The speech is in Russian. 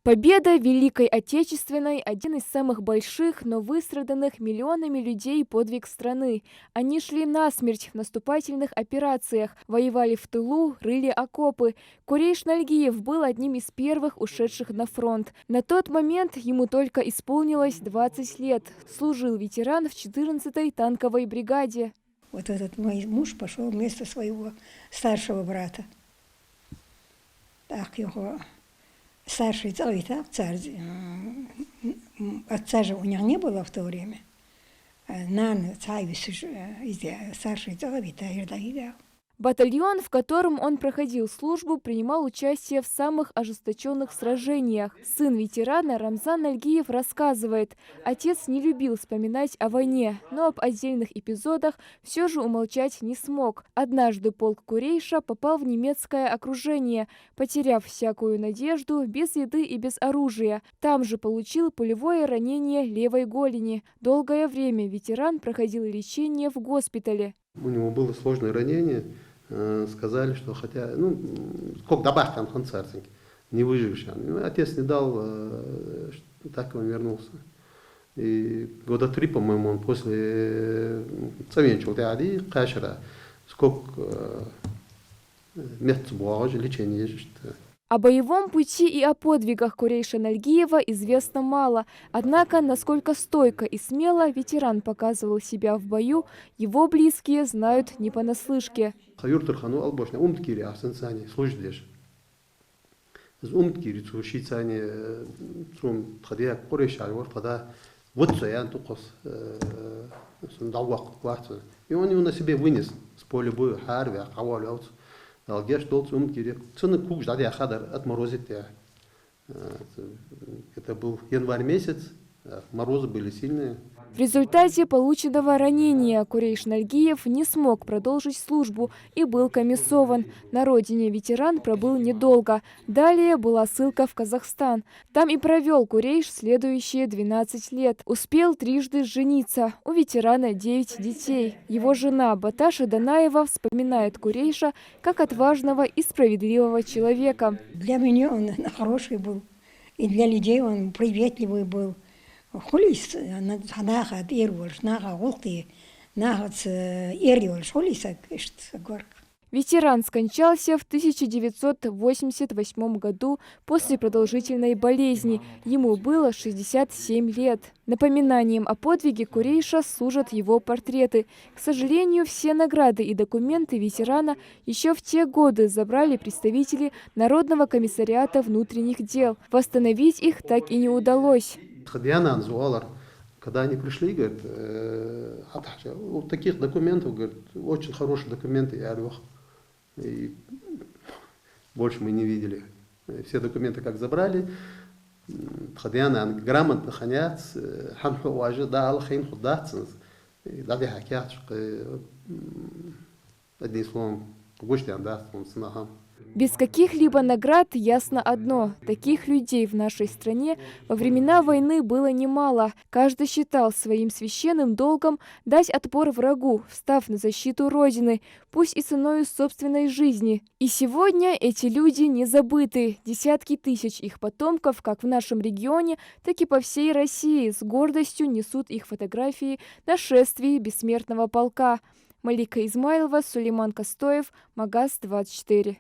Победа в Великой Отечественной – один из самых больших, но выстраданных миллионами людей подвиг страны. Они шли насмерть в наступательных операциях, воевали в тылу, рыли окопы. Курейш Нальгиев был одним из первых ушедших на фронт. На тот момент ему только исполнилось 20 лет. Служил ветеран в 14-й танковой бригаде. Вот этот мой муж пошел вместо своего старшего брата. Так его старший целый царь, отца же у него не было в то время. Старший целый царь. Батальон, в котором он проходил службу, принимал участие в самых ожесточенных сражениях. Сын ветерана Рамзан Нальгиев рассказывает, отец не любил вспоминать о войне, но об отдельных эпизодах все же умолчать не смог. Однажды полк Курейша попал в немецкое окружение, потеряв всякую надежду, без еды и без оружия. Там же получил пулевое ранение левой голени. Долгое время ветеран проходил лечение в госпитале. У него было сложное ранение. Сказали, что хотя, сколько добавь там концертинг, не выживешь. Отец не дал, так он вернулся. И года 3, по-моему, он после советчил теади, кашера, сколько месяцев было лечение. О боевом пути и о подвигах Курейша Нальгиева известно мало. Однако, насколько стойко и смело ветеран показывал себя в бою, его близкие знают не понаслышке. И он его на себе вынес с поля боя, это был январь месяц, морозы были сильные. В результате полученного ранения Курейш Нальгиев не смог продолжить службу и был комиссован. На родине ветеран пробыл недолго. Далее была ссылка в Казахстан. Там и провел Курейш следующие 12 лет. Успел трижды жениться. У ветерана 9 детей. Его жена Баташа Данаева вспоминает Курейша как отважного и справедливого человека. Для меня он хороший был. И для людей он приветливый был. Хулис, нага дервольш, нага волки, нага эрвольш, хулиса горк. Ветеран скончался в 1988 году после продолжительной болезни. Ему было 67 лет. Напоминанием о подвиге Курейша служат его портреты. К сожалению, все награды и документы ветерана еще в те годы забрали представители Народного комиссариата внутренних дел. Восстановить их так и не удалось. Когда они пришли, говорят, вот таких документов, говорят, очень хорошие документы, и больше мы не видели. Все документы как забрали, грамотно хранят, одним словом, без каких-либо наград ясно одно – таких людей в нашей стране во времена войны было немало. Каждый считал своим священным долгом дать отпор врагу, встав на защиту Родины, пусть и ценой собственной жизни. И сегодня эти люди не забыты. Десятки тысяч их потомков, как в нашем регионе, так и по всей России, с гордостью несут их фотографии на шествии бессмертного полка. Малика Измайлова, Сулейман Костоев, Магаз 24.